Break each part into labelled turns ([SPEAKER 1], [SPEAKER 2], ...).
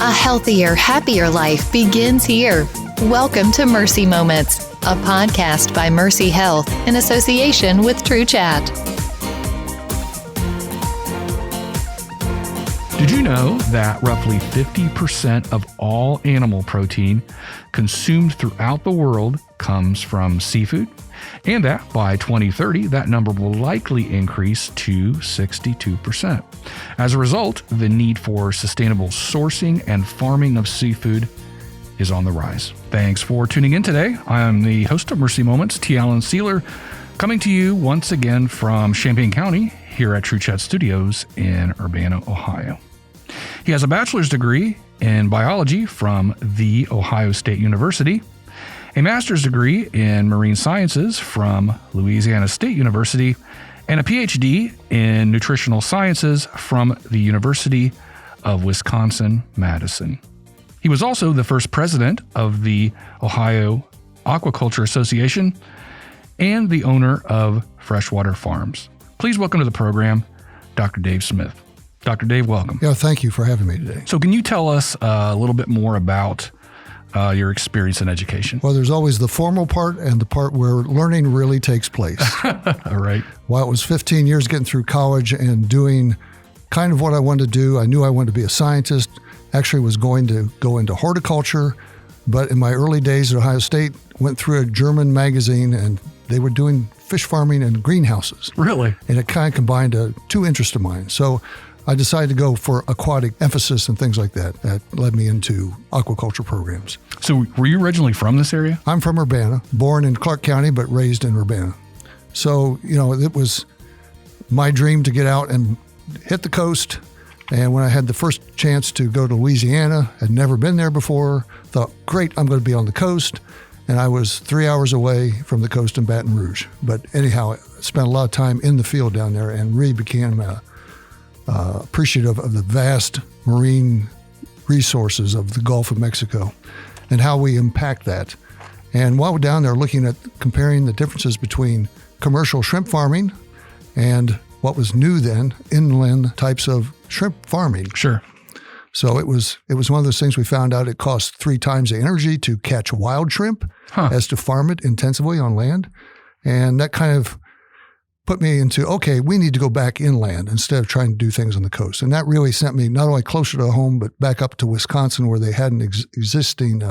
[SPEAKER 1] A healthier, happier life begins here. Welcome to Mercy Moments, a podcast by Mercy Health in association with True Chat.
[SPEAKER 2] Did you know that roughly 50% of all animal protein consumed throughout the world comes from seafood? And that by 2030, that number will likely increase to 62%. As a result, the need for sustainable sourcing and farming of seafood is on the rise. Thanks for tuning in today. I'm the host of Mercy Moments, T. Allen Ceyler, coming to you once again from Champaign County here at True Chat Studios in Urbana, Ohio. He has a bachelor's degree in biology from The Ohio State University, a master's degree in marine sciences from Louisiana State University, and a PhD in nutritional sciences from the University of Wisconsin-Madison. He was also the first president of the Ohio Aquaculture Association and the owner of Freshwater Farms. Please welcome to the program, Dr. Dave Smith. Dr. Dave, welcome.
[SPEAKER 3] Yeah, thank you for having me today.
[SPEAKER 2] So can you tell us a little bit more about your experience in education?
[SPEAKER 3] Well, there's always the formal part and the part where learning really takes place.
[SPEAKER 2] All right.
[SPEAKER 3] While it was 15 years getting through college and doing kind of what I wanted to do, I knew I wanted to be a scientist. Actually was going to go into horticulture, but in my early days at Ohio State, went through a German magazine and they were doing fish farming and greenhouses.
[SPEAKER 2] Really?
[SPEAKER 3] And it kind of combined two interests of mine. So I decided to go for aquatic emphasis and things like that. That led me into aquaculture programs.
[SPEAKER 2] So were you originally from this area?
[SPEAKER 3] I'm from Urbana, born in Clark County, but raised in Urbana. So, it was my dream to get out and hit the coast. And when I had the first chance to go to Louisiana, had never been there before, thought, great, I'm going to be on the coast. And I was 3 hours away from the coast in Baton Rouge. But anyhow, I spent a lot of time in the field down there and really became appreciative of the vast marine resources of the Gulf of Mexico and how we impact that. And while we're down there looking at comparing the differences between commercial shrimp farming and what was new then, inland types of shrimp farming.
[SPEAKER 2] Sure.
[SPEAKER 3] So it was one of those things we found out it cost 3 times the energy to catch wild shrimp as to farm it intensively on land. And that kind of put me into, okay, we need to go back inland instead of trying to do things on the coast. And that really sent me not only closer to home, but back up to Wisconsin where they had an existing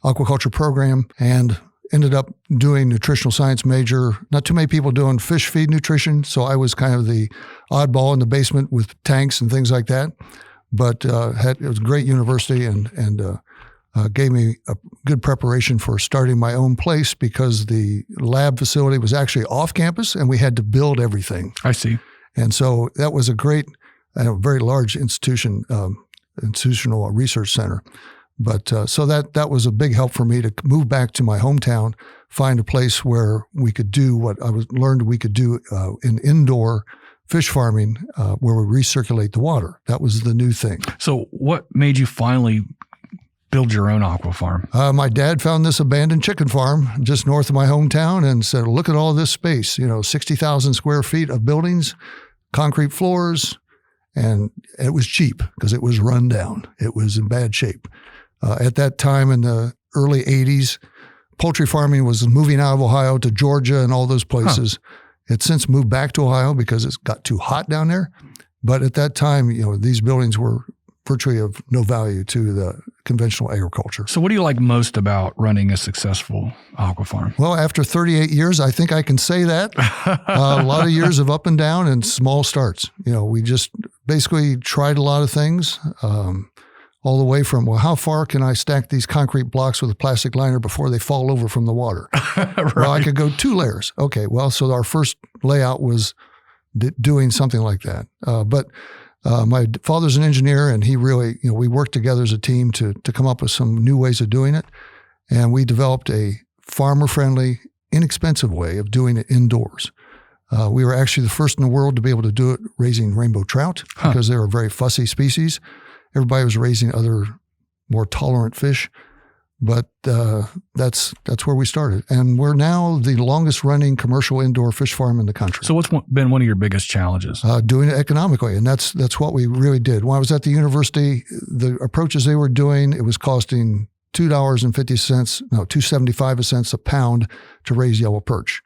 [SPEAKER 3] aquaculture program and ended up doing nutritional science major. Not too many people doing fish feed nutrition. So I was kind of the oddball in the basement with tanks and things like that. But it was a great university and gave me a good preparation for starting my own place because the lab facility was actually off campus and we had to build everything.
[SPEAKER 2] I see.
[SPEAKER 3] And so that was a great, very large institutional research center. But so that was a big help for me to move back to my hometown, find a place where we could do what I learned we could do in indoor fish farming, where we recirculate the water. That was the new thing.
[SPEAKER 2] So what made you finally build your own aqua farm?
[SPEAKER 3] My dad found this abandoned chicken farm just north of my hometown and said, look at all this space, 60,000 square feet of buildings, concrete floors, and it was cheap because it was run down. It was in bad shape. At that time in the early 80s, poultry farming was moving out of Ohio to Georgia and all those places. It's since moved back to Ohio because it's got too hot down there. But at that time, these buildings were virtually of no value to the conventional agriculture.
[SPEAKER 2] So what do you like most about running a successful aqua farm?
[SPEAKER 3] Well, after 38 years, I think I can say that. A lot of years of up and down and small starts. We just basically tried a lot of things, all the way from, how far can I stack these concrete blocks with a plastic liner before they fall over from the water?
[SPEAKER 2] Right.
[SPEAKER 3] Well, I could go 2 layers. Okay, well, so our first layout was doing something like that. But my father's an engineer, and he really, we worked together as a team to come up with some new ways of doing it. And we developed a farmer-friendly, inexpensive way of doing it indoors. We were actually the first in the world to be able to do it raising rainbow trout because they're a very fussy species. Everybody was raising other more tolerant fish. But that's where we started. And we're now the longest running commercial indoor fish farm in the country.
[SPEAKER 2] So what's been one of your biggest challenges?
[SPEAKER 3] Doing it economically. And that's what we really did. When I was at the university, the approaches they were doing, it was costing $2.75 a pound to raise yellow perch.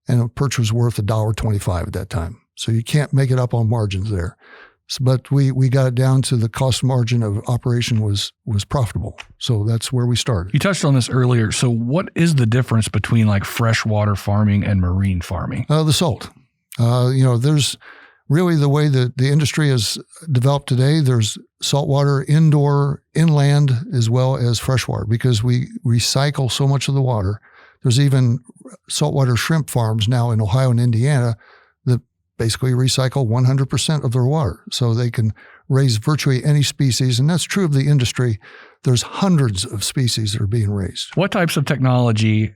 [SPEAKER 3] And a perch was worth $1.25 at that time. So you can't make it up on margins there. But we got it down to the cost margin of operation was profitable. So that's where we started.
[SPEAKER 2] You touched on this earlier. So what is the difference between like freshwater farming and marine farming?
[SPEAKER 3] The salt. There's really the way that the industry has developed today, there's saltwater indoor, inland, as well as freshwater, because we recycle so much of the water. There's even saltwater shrimp farms now in Ohio and Indiana that basically recycle 100% of their water. So they can raise virtually any species. And that's true of the industry. There's hundreds of species that are being raised.
[SPEAKER 2] What types of technology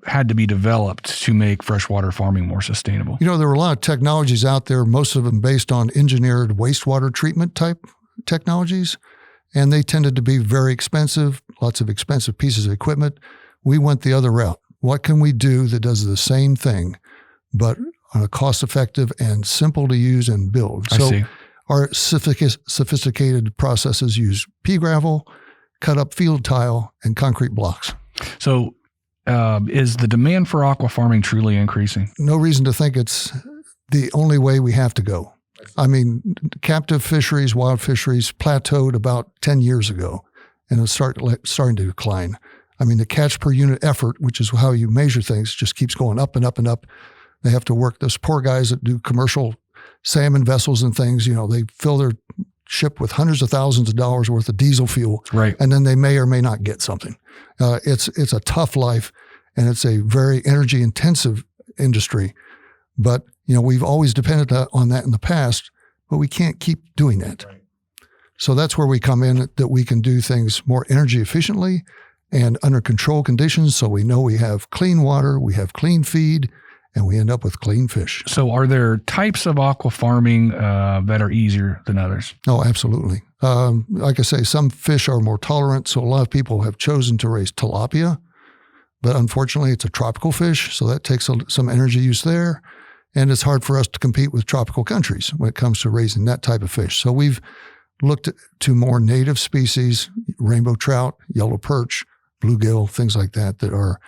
[SPEAKER 2] had to be developed to make freshwater farming more sustainable?
[SPEAKER 3] There were a lot of technologies out there, most of them based on engineered wastewater treatment type technologies. And they tended to be very expensive, lots of expensive pieces of equipment. We went the other route. What can we do that does the same thing, but on a cost-effective and simple to use and build?
[SPEAKER 2] I see.
[SPEAKER 3] Our sophisticated processes use pea gravel, cut up field tile, and concrete blocks.
[SPEAKER 2] So is the demand for aqua farming truly increasing?
[SPEAKER 3] No reason to think it's the only way we have to go. I mean, captive fisheries, wild fisheries plateaued about 10 years ago, and it's starting to decline. I mean, the catch per unit effort, which is how you measure things, just keeps going up and up and up. They have to work. Those poor guys that do commercial salmon vessels and things, they fill their ship with hundreds of thousands of dollars worth of diesel fuel.
[SPEAKER 2] Right. And
[SPEAKER 3] then they may or may not get something. It's a tough life, and it's a very energy intensive industry. But, we've always depended on that in the past, but we can't keep doing that. Right. So that's where we come in, that we can do things more energy efficiently and under control conditions. So we know we have clean water, we have clean feed, and we end up with clean fish.
[SPEAKER 2] So are there types of aqua farming that are easier than others?
[SPEAKER 3] Oh, absolutely. Like I say, some fish are more tolerant. So a lot of people have chosen to raise tilapia, but unfortunately it's a tropical fish. So that takes some energy use there. And it's hard for us to compete with tropical countries when it comes to raising that type of fish. So we've looked to more native species, rainbow trout, yellow perch, bluegill, things like that are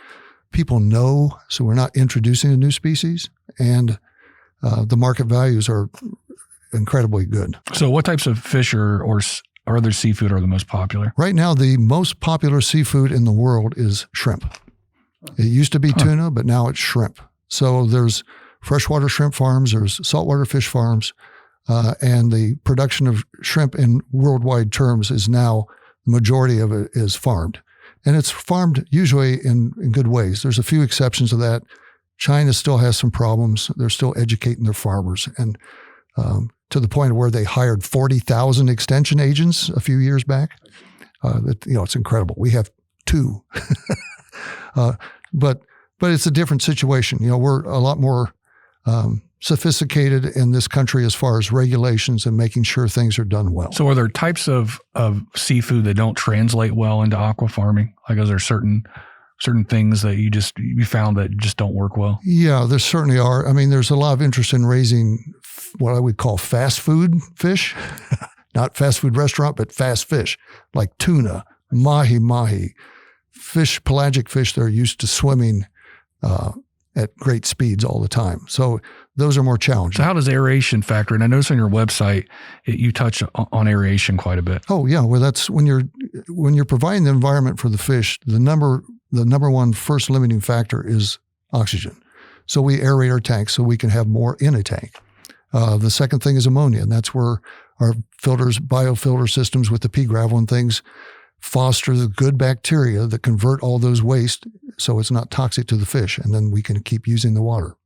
[SPEAKER 3] people know. So we're not introducing a new species, and the market values are incredibly good.
[SPEAKER 2] So what types of fish or other seafood are the most popular?
[SPEAKER 3] Right now, the most popular seafood in the world is shrimp. It used to be tuna, but now it's shrimp. So there's freshwater shrimp farms, there's saltwater fish farms, and the production of shrimp in worldwide terms is now, the majority of it is farmed. And it's farmed usually in good ways. There's a few exceptions to that. China still has some problems. They're still educating their farmers, and to the point where they hired 40,000 extension agents a few years back. It's incredible. We have 2. But it's a different situation. We're a lot more sophisticated in this country as far as regulations and making sure things are done well.
[SPEAKER 2] So are there types of seafood that don't translate well into aqua farming? Like, is there certain things that you found that just don't work well? Yeah,
[SPEAKER 3] there certainly are. I mean, there's a lot of interest in raising what I would call fast food fish, not fast food restaurant, but fast fish, like tuna, mahi, fish, pelagic fish that are used to swimming at great speeds all the time. So those are more challenging.
[SPEAKER 2] So how does aeration factor in? I noticed on your website, you touch on aeration quite a bit.
[SPEAKER 3] Oh yeah. Well, that's when you're providing the environment for the fish, the number one first limiting factor is oxygen. So we aerate our tanks so we can have more in a tank. The second thing is ammonia, and that's where our filters, biofilter systems with the pea gravel and things foster the good bacteria that convert all those waste so it's not toxic to the fish, and then we can keep using the water.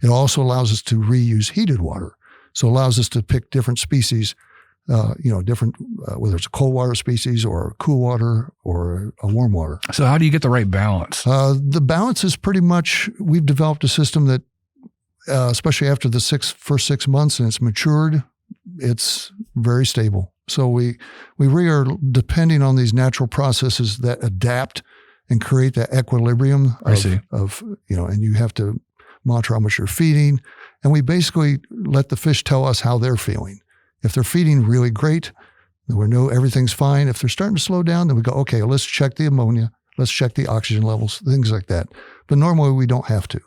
[SPEAKER 3] It also allows us to reuse heated water. So it allows us to pick different species, different, whether it's a cold water species or cool water or a warm water.
[SPEAKER 2] So how do you get the right balance?
[SPEAKER 3] The balance is pretty much, we've developed a system that, especially after the first 6 months and it's matured, it's very stable. So we really are depending on these natural processes that adapt and create that equilibrium of and you have to monitor how much you're feeding. And we basically let the fish tell us how they're feeling. If they're feeding really great, then we know everything's fine. If they're starting to slow down, then we go, okay, let's check the ammonia, let's check the oxygen levels, things like that. But normally we don't have to.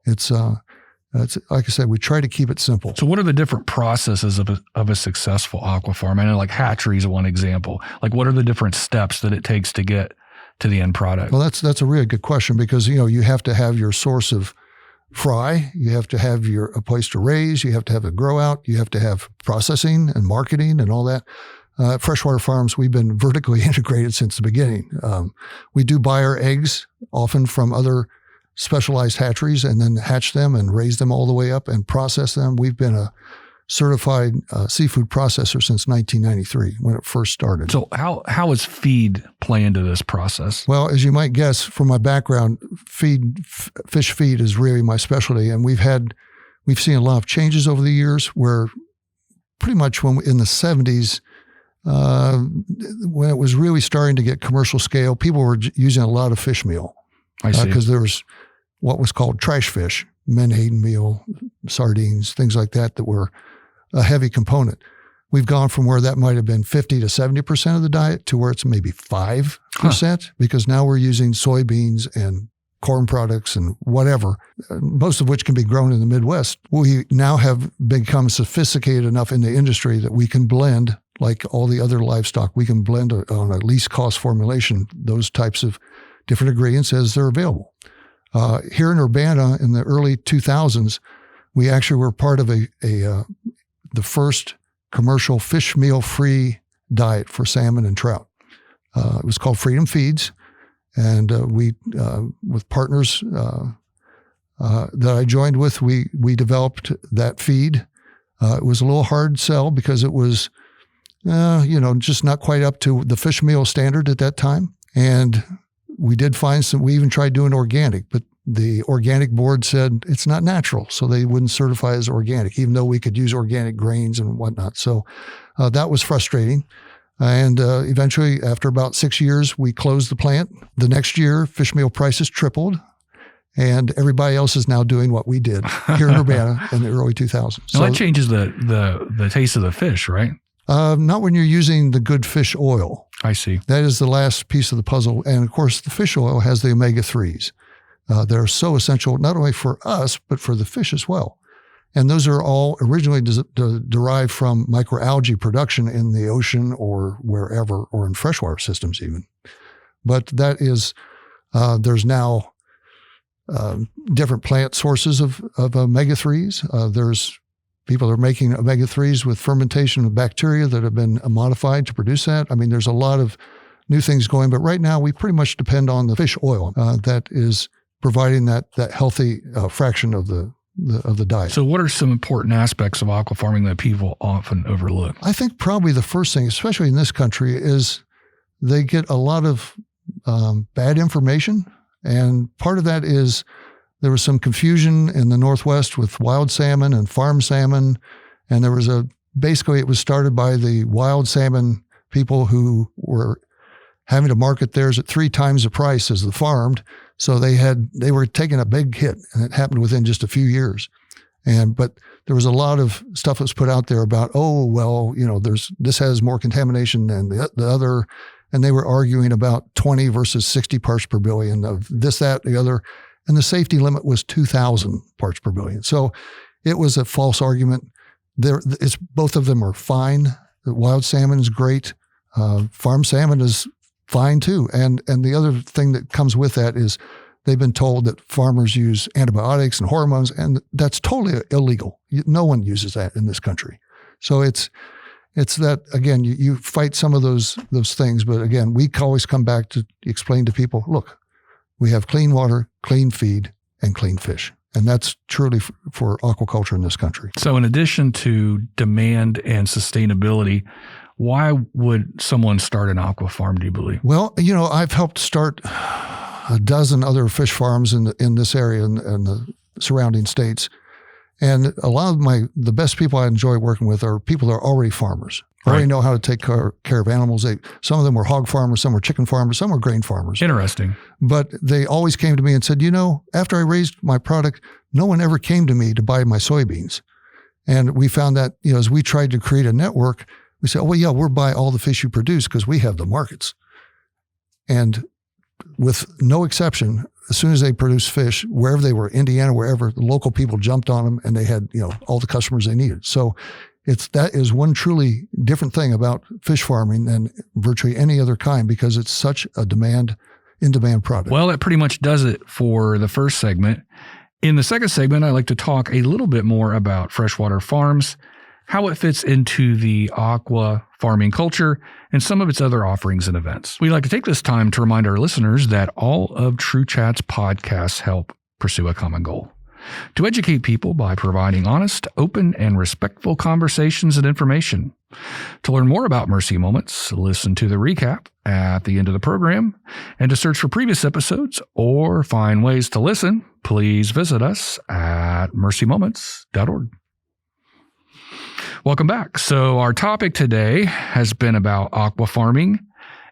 [SPEAKER 3] It's like I said, we try to keep it simple.
[SPEAKER 2] So what are the different processes of a successful aquafarm? I know like hatchery is one example. Like what are the different steps that it takes to get to the end product?
[SPEAKER 3] Well, that's a really good question because, you have to have your source of fry, you have to have a place to raise, you have to have a grow out, you have to have processing and marketing and all that. At Freshwater Farms, we've been vertically integrated since the beginning. We do buy our eggs often from other specialized hatcheries and then hatch them and raise them all the way up and process them. We've been a certified seafood processor since 1993 when it first started. So
[SPEAKER 2] how does feed play into this process?
[SPEAKER 3] Well, as you might guess from my background, fish feed is really my specialty. And we've seen a lot of changes over the years where pretty much in the 70s, when it was really starting to get commercial scale, people were using a lot of fish meal.
[SPEAKER 2] I see.
[SPEAKER 3] Because there was what was called trash fish, menhaden meal, sardines, things like that were a heavy component. We've gone from where that might have been 50 to 70% of the diet to where it's maybe 5%, because now we're using soybeans and corn products and whatever, most of which can be grown in the Midwest. We now have become sophisticated enough in the industry that we can blend, like all the other livestock, we can blend on a least cost formulation, those types of different ingredients as they're available. Here in Urbana in the early 2000s, we actually were part of the first commercial fish meal free diet for salmon and trout. It was called Freedom Feeds. And we, with partners that I joined with, we developed that feed. It was a little hard sell because it was, just not quite up to the fish meal standard at that time. And we did find we even tried doing organic, but the organic board said it's not natural, so they wouldn't certify as organic, even though we could use organic grains and whatnot. So that was frustrating. And eventually, after about 6 years, we closed the plant. The next year, fish meal prices tripled, and everybody else is now doing what we did here in Urbana in the early 2000s.
[SPEAKER 2] So that changes the taste of the fish, right?
[SPEAKER 3] Not when you're using the good fish oil.
[SPEAKER 2] I see.
[SPEAKER 3] That is the last piece of the puzzle. And of course, the fish oil has the omega-3s. They're so essential, not only for us, but for the fish as well. And those are all originally derived from microalgae production in the ocean or wherever, or in freshwater systems even. But that is, there's now different plant sources of omega-3s. There's people are making omega-3s with fermentation of bacteria that have been modified to produce that. I mean, there's a lot of new things going, but right now we pretty much depend on the fish oil that is providing that healthy fraction of the diet.
[SPEAKER 2] So what are some important aspects of aquafarming that people often overlook?
[SPEAKER 3] I think probably the first thing, especially in this country, is they get a lot of bad information. And part of that is there was some confusion in the Northwest with wild salmon and farm salmon. And there was basically it was started by the wild salmon people who were having to market theirs at 3 times the price as the farmed. So they were taking a big hit, and it happened within just a few years. But there was a lot of stuff that was put out there about, this has more contamination than the other. And they were arguing about 20 versus 60 parts per billion of this, that, the other. And the safety limit was 2,000 parts per billion. So it was a false argument. Both of them are fine. The wild salmon is great. Farm salmon is fine too. And the other thing that comes with that is they've been told that farmers use antibiotics and hormones, and that's totally illegal. No one uses that in this country. So it's that, again, you fight some of those things, but again, we always come back to explain to people, look, we have clean water, clean feed, and clean fish. And that's truly for aquaculture in this country.
[SPEAKER 2] So in addition to demand and sustainability, why would someone start an aqua farm, do you believe?
[SPEAKER 3] Well, I've helped start a dozen other fish farms in this area and the surrounding states. And a lot of the best people I enjoy working with are people that are already farmers. already know how to take care of animals. Some of them were hog farmers, some were chicken farmers, some were grain farmers.
[SPEAKER 2] Interesting.
[SPEAKER 3] But they always came to me and said, after I raised my product, no one ever came to me to buy my soybeans. And we found that, as we tried to create a network, we said, we'll buy all the fish you produce because we have the markets. And with no exception, as soon as they produced fish, wherever they were, Indiana, wherever, the local people jumped on them and they had, all the customers they needed. So that is one truly different thing about fish farming than virtually any other kind, because it's such a in-demand product.
[SPEAKER 2] Well, that pretty much does it for the first segment. In the second segment, I'd like to talk a little bit more about Freshwater Farms, how it fits into the aqua farming culture, and some of its other offerings and events. We'd like to take this time to remind our listeners that all of True Chat's podcasts help pursue a common goal: to educate people by providing honest, open, and respectful conversations and information. To learn more about Mercy Moments, listen to the recap at the end of the program, and to search for previous episodes or find ways to listen, please visit us at mercymoments.org. Welcome back. So our topic today has been about aqua farming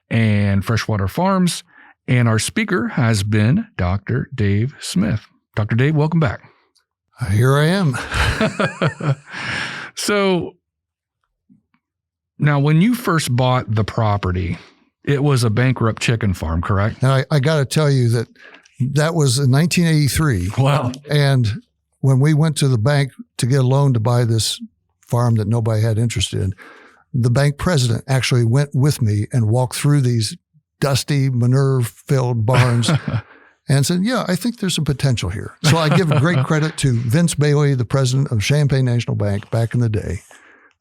[SPEAKER 2] and Freshwater Farms, and our speaker has been Dr. Dave Smith. Dr. Dave, welcome back.
[SPEAKER 3] Here I am.
[SPEAKER 2] So now, when you first bought the property, it was a bankrupt chicken farm, correct?
[SPEAKER 3] Now, I got to tell you that was in 1983.
[SPEAKER 2] Wow.
[SPEAKER 3] And when we went to the bank to get a loan to buy this farm that nobody had interest in, the bank president actually went with me and walked through these dusty, manure-filled barns and said, I think there's some potential here. So I give great credit to Vince Bailey, the president of Champaign National Bank back in the day,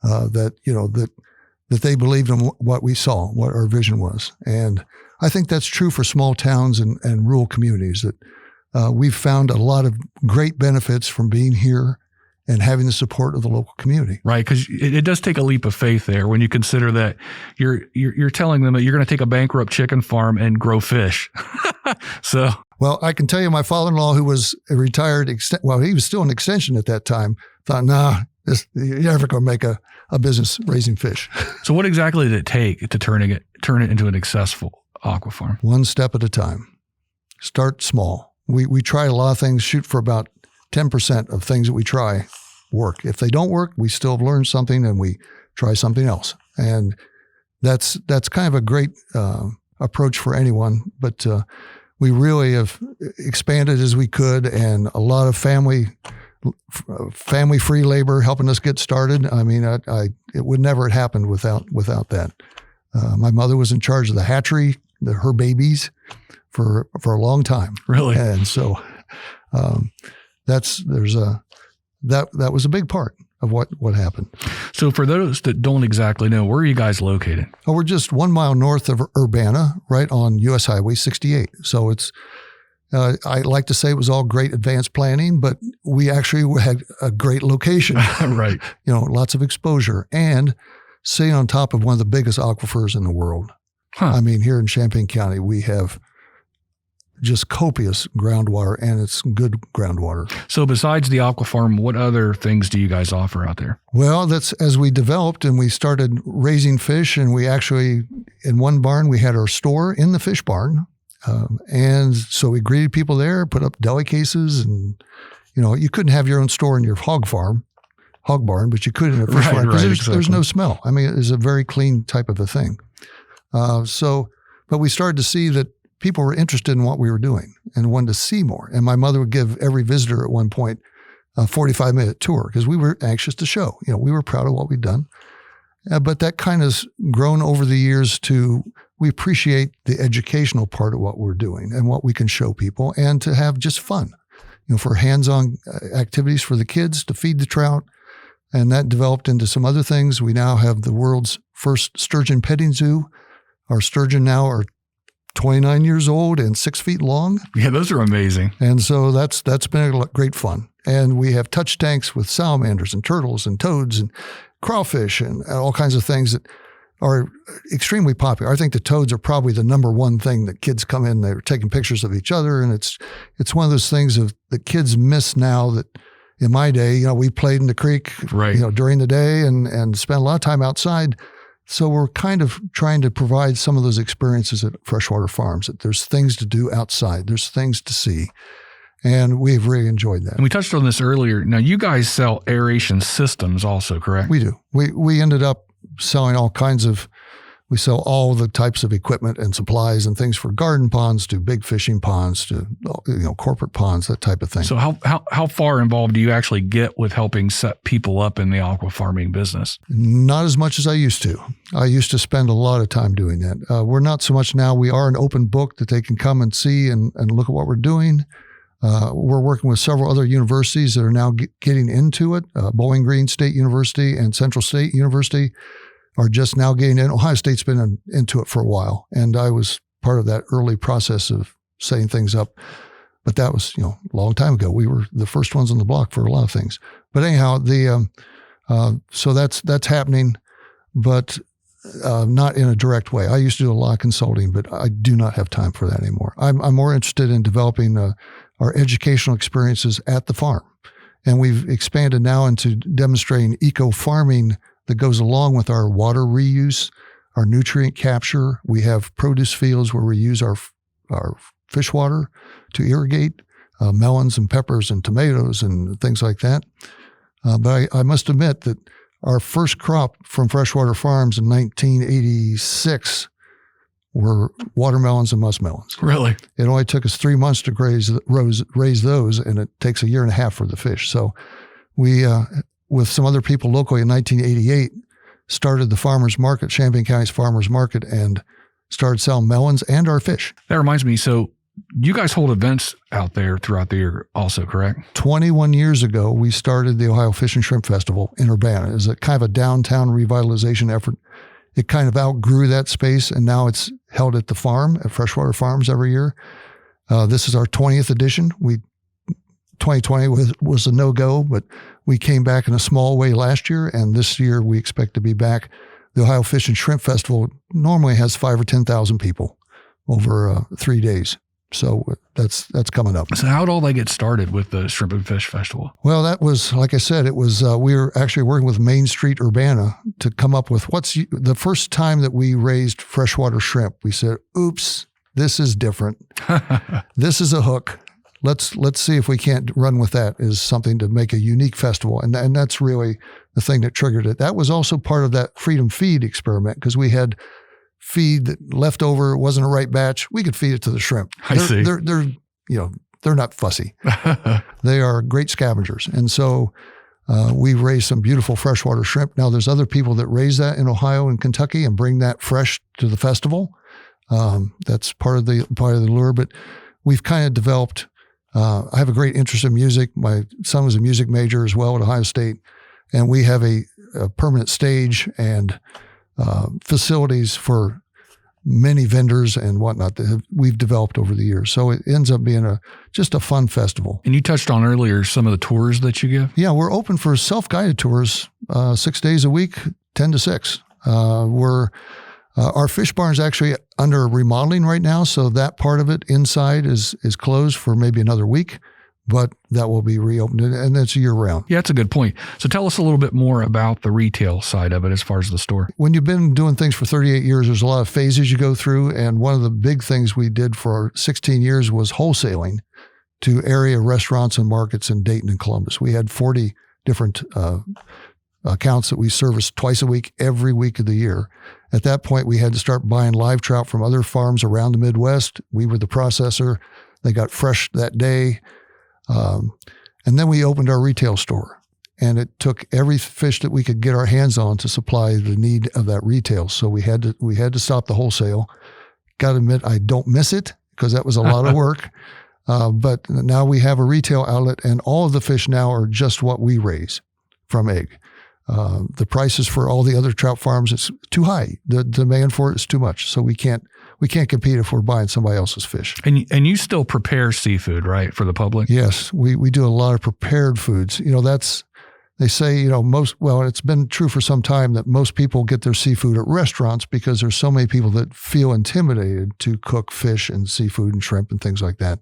[SPEAKER 3] that they believed in what we saw, what our vision was. And I think that's true for small towns and rural communities, that we've found a lot of great benefits from being here and having the support of the local community.
[SPEAKER 2] Right, because it does take a leap of faith there when you consider that you're telling them that you're going to take a bankrupt chicken farm and grow fish. So,
[SPEAKER 3] well, I can tell you, my father-in-law, who was a retired, he was still an extension at that time, thought, you're never going to make a business raising fish.
[SPEAKER 2] So what exactly did it take to turn it into an successful aqua farm?
[SPEAKER 3] One step at a time. Start small. We tried a lot of things, shoot for about 10% of things that we try work. If they don't work, we still have learned something and we try something else. And that's kind of a great approach for anyone. But we really have expanded as we could, and a lot of family-free labor helping us get started. I mean, it would never have happened without that. My mother was in charge of the hatchery, her babies, for a long time.
[SPEAKER 2] Really?
[SPEAKER 3] And so that was a big part of what happened.
[SPEAKER 2] So for those that don't exactly know, where are you guys located?
[SPEAKER 3] Oh, we're just 1 mile north of Urbana, right on U.S. Highway 68. So it's, I like to say it was all great advanced planning, but we actually had a great location.
[SPEAKER 2] Right.
[SPEAKER 3] Lots of exposure and sitting on top of one of the biggest aquifers in the world.
[SPEAKER 2] Huh.
[SPEAKER 3] I mean, here in Champaign County, we have just copious groundwater, and it's good groundwater.
[SPEAKER 2] So besides the aqua farm, what other things do you guys offer out there?
[SPEAKER 3] Well, that's as we developed and we started raising fish, and we actually, in one barn, we had our store in the fish barn. And so we greeted people there, put up deli cases, and, you couldn't have your own store in your hog barn, but you could in a fish barn because there's no smell. I mean, it's a very clean type of a thing. But we started to see that people were interested in what we were doing and wanted to see more. And my mother would give every visitor at one point a 45-minute tour because we were anxious to show. We were proud of what we'd done. But that kind of grown over the years to we appreciate the educational part of what we're doing and what we can show people, and to have just fun, for hands-on activities for the kids to feed the trout. And that developed into some other things. We now have the world's first sturgeon petting zoo. Our sturgeon now are 29 years old and 6 feet long.
[SPEAKER 2] Yeah, those are amazing.
[SPEAKER 3] And so that's been great fun. And we have touch tanks with salamanders and turtles and toads and crawfish and all kinds of things that are extremely popular. I think the toads are probably the number one thing that kids come in, they're taking pictures of each other. And it's one of those things that kids miss now that in my day, we played in the creek,
[SPEAKER 2] right,
[SPEAKER 3] during the day and spent a lot of time outside. So we're kind of trying to provide some of those experiences at Freshwater Farms, that there's things to do outside, there's things to see. And we've really enjoyed that.
[SPEAKER 2] And we touched on this earlier. Now, you guys sell aeration systems also, correct?
[SPEAKER 3] We do. We ended up selling we sell all the types of equipment and supplies and things for garden ponds to big fishing ponds to corporate ponds, that type of thing.
[SPEAKER 2] So how far involved do you actually get with helping set people up in the aqua farming business?
[SPEAKER 3] Not as much as I used to. I used to spend a lot of time doing that. We're not so much now. We are an open book that they can come and see and look at what we're doing. We're working with several other universities that are now getting into it. Bowling Green State University and Central State University are just now getting in. Ohio State's been into it for a while, and I was part of that early process of setting things up. But that was, a long time ago. We were the first ones on the block for a lot of things. But anyhow, so that's happening, but not in a direct way. I used to do a lot of consulting, but I do not have time for that anymore. I'm more interested in developing our educational experiences at the farm, and we've expanded now into demonstrating eco-farming that goes along with our water reuse, our nutrient capture. We have produce fields where we use our fish water to irrigate melons and peppers and tomatoes and things like that. But I must admit that our first crop from Freshwater Farms in 1986 were watermelons and muskmelons.
[SPEAKER 2] Really?
[SPEAKER 3] It only took us 3 months to raise those, and it takes a year and a half for the fish. So we, with some other people locally in 1988, started the farmers market, Champaign County's farmers market, and started selling melons and our fish.
[SPEAKER 2] That reminds me. So you guys hold events out there throughout the year also, correct?
[SPEAKER 3] 21 years ago, we started the Ohio Fish and Shrimp Festival in Urbana as a kind of a downtown revitalization effort. It kind of outgrew that space, and now it's held at the farm, at Freshwater Farms every year. This is our 20th edition. 2020 was a no-go, but we came back in a small way last year, and this year we expect to be back. The Ohio Fish and Shrimp Festival normally has 5,000 or 10,000 people over 3 days. So that's coming up.
[SPEAKER 2] So how did all that get started with the Shrimp and Fish Festival?
[SPEAKER 3] Well, that was, like I said, it was, we were actually working with Main Street Urbana to come up with the first time that we raised freshwater shrimp. We said, oops, this is different. This is a hook. Let's see if we can't run with that as something to make a unique festival. And that's really the thing that triggered it. That was also part of that Freedom Feed experiment, because we had feed that left over, it wasn't a right batch. We could feed it to the shrimp.
[SPEAKER 2] I see.
[SPEAKER 3] They're not fussy. They are great scavengers. And so we raised some beautiful freshwater shrimp. Now there's other people that raise that in Ohio and Kentucky and bring that fresh to the festival. That's part of the lure, but we've kind of developed, I have a great interest in music. My son was a music major as well at Ohio State, and we have a permanent stage and facilities for many vendors and whatnot that we've developed over the years. So it ends up being just a fun festival.
[SPEAKER 2] And you touched on earlier some of the tours that you give?
[SPEAKER 3] Yeah, we're open for self-guided tours 6 days a week, 10 to 6. Our fish barn is actually under remodeling right now, so that part of it inside is closed for maybe another week, but that will be reopened, and that's year round.
[SPEAKER 2] Yeah, that's a good point. So tell us a little bit more about the retail side of it as far as the store.
[SPEAKER 3] When you've been doing things for 38 years, there's a lot of phases you go through, and one of the big things we did for 16 years was wholesaling to area restaurants and markets in Dayton and Columbus. We had 40 different accounts that we serviced twice a week, every week of the year. At that point, we had to start buying live trout from other farms around the Midwest. We were the processor. They got fresh that day. And then we opened our retail store, and it took every fish that we could get our hands on to supply the need of that retail. So we had to stop the wholesale. Got to admit, I don't miss it, because that was a lot of work. But now we have a retail outlet, and all of the fish now are just what we raise from egg. The prices for all the other trout farms, it's too high. The demand for it is too much. So we can't compete if we're buying somebody else's fish.
[SPEAKER 2] And you still prepare seafood, right, for the public?
[SPEAKER 3] Yes, we do a lot of prepared foods. They say, it's been true for some time that most people get their seafood at restaurants because there's so many people that feel intimidated to cook fish and seafood and shrimp and things like that.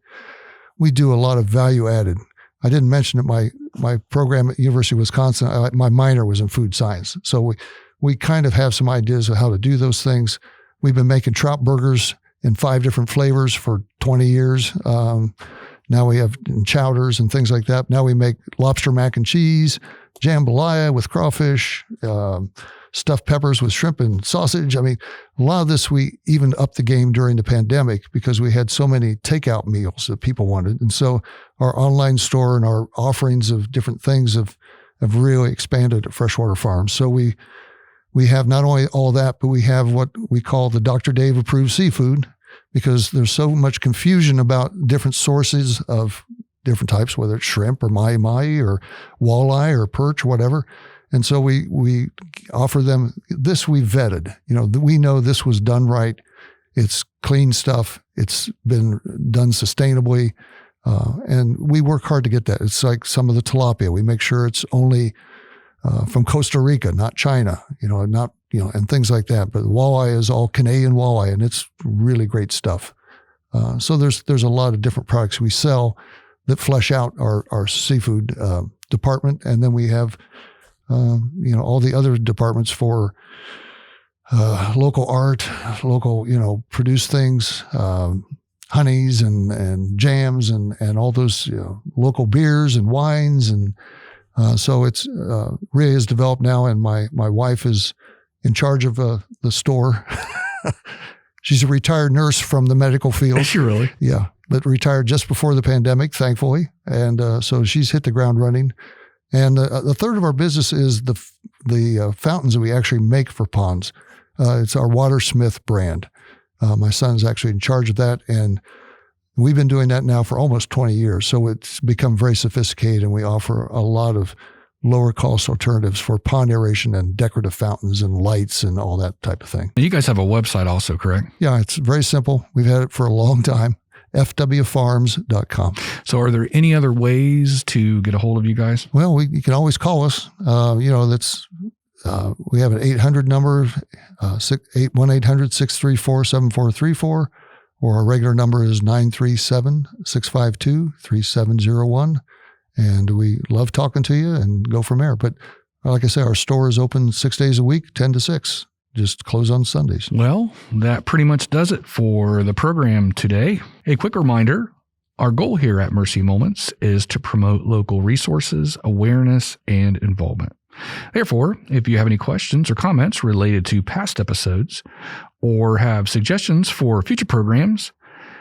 [SPEAKER 3] We do a lot of value added. I didn't mention that my program at University of Wisconsin, my minor was in food science. So we kind of have some ideas of how to do those things. We've been making trout burgers in 5 different flavors for 20 years. Now we have chowders and things like that. Now we make lobster mac and cheese, jambalaya with crawfish, stuffed peppers with shrimp and sausage. I mean, a lot of this, we even upped the game during the pandemic because we had so many takeout meals that people wanted. And so our online store and our offerings of different things have really expanded at Freshwater Farms. So we have not only all that, but we have what we call the Dr. Dave approved seafood, because there's so much confusion about different sources of different types, whether it's shrimp or mahi-mahi or walleye or perch, whatever. And so we offer them this. We vetted, we know this was done right. It's clean stuff. It's been done sustainably. And we work hard to get that. It's like some of the tilapia. We make sure it's only from Costa Rica, not China, and things like that. But walleye is all Canadian walleye, and it's really great stuff. So there's a lot of different products we sell that flesh out our seafood department. And then we have, all the other departments for local art, local, produce things, honeys and jams and all those local beers and wines. And so it's really has developed now. And my wife is in charge of the store. She's a retired nurse from the medical field.
[SPEAKER 2] Is she really?
[SPEAKER 3] Yeah, but retired just before the pandemic, thankfully. And so she's hit the ground running. And a third of our business is the fountains that we actually make for ponds. It's our Watersmith brand. My son's actually in charge of that, and we've been doing that now for almost 20 years. So it's become very sophisticated, and we offer a lot of lower cost alternatives for pond aeration and decorative fountains and lights and all that type of thing.
[SPEAKER 2] And you guys have a website also, correct?
[SPEAKER 3] Yeah, it's very simple. We've had it for a long time. fwfarms.com.
[SPEAKER 2] So are there any other ways to get a hold of you guys?
[SPEAKER 3] Well, you can always call us. We have an 800 number, 1-800-634-7434, or our regular number is 937-652-3701. And we love talking to you and go from there. But like I say, our store is open 6 days a week, 10 to 6. Just close on Sundays.
[SPEAKER 2] Well, that pretty much does it for the program today. A quick reminder, our goal here at Mercy Moments is to promote local resources, awareness, and involvement. Therefore, if you have any questions or comments related to past episodes or have suggestions for future programs,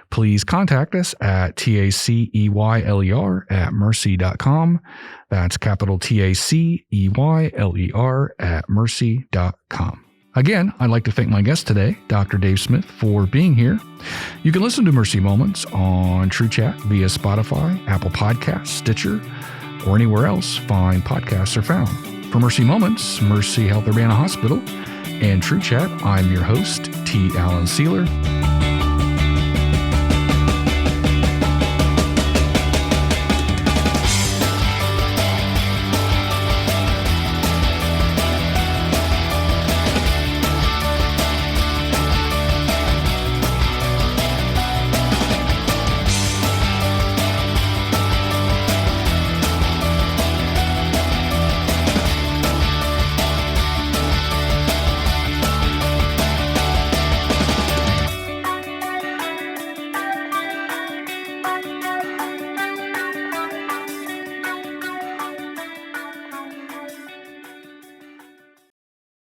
[SPEAKER 2] please contact us at taceyler@mercy.com. That's capital TACEYLER@mercy.com. Again, I'd like to thank my guest today, Dr. Dave Smith, for being here. You can listen to Mercy Moments on TrueChat via Spotify, Apple Podcasts, Stitcher, or anywhere else fine podcasts are found. For Mercy Moments, Mercy Health Urbana Hospital, and TrueChat, I'm your host, T. Alan Ceyler.